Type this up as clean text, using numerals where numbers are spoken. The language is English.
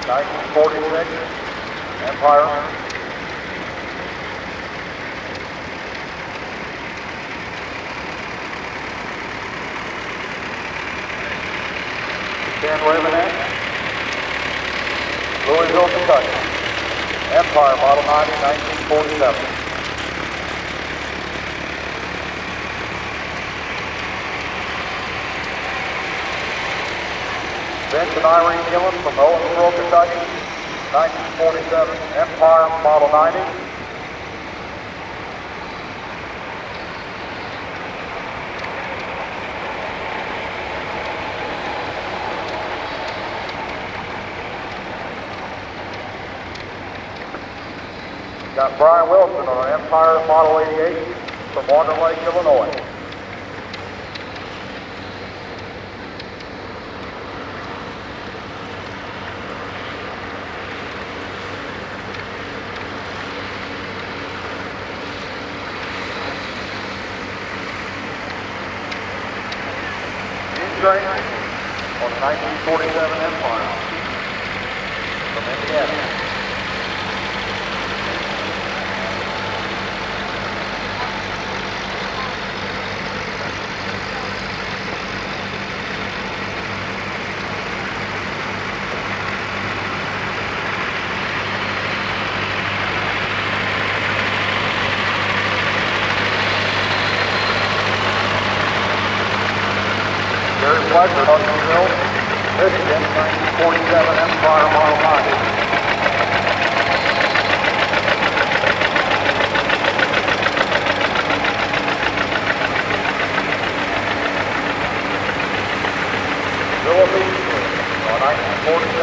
1946 Empire. Ken Ravenette, Louisville, Kentucky. Empire, Model 90, 1947. Vince and Irene Gillen from Owensboro, Kentucky, 1947 Empire, Model 90. Got Brian Wilson on an Empire Model 88 from Wonder Lake, Illinois. Train on the 1947 Empire from Indiana. Very pleasure, Huntsville, Michigan, 1947 Empire Model 90. Philippines on 1947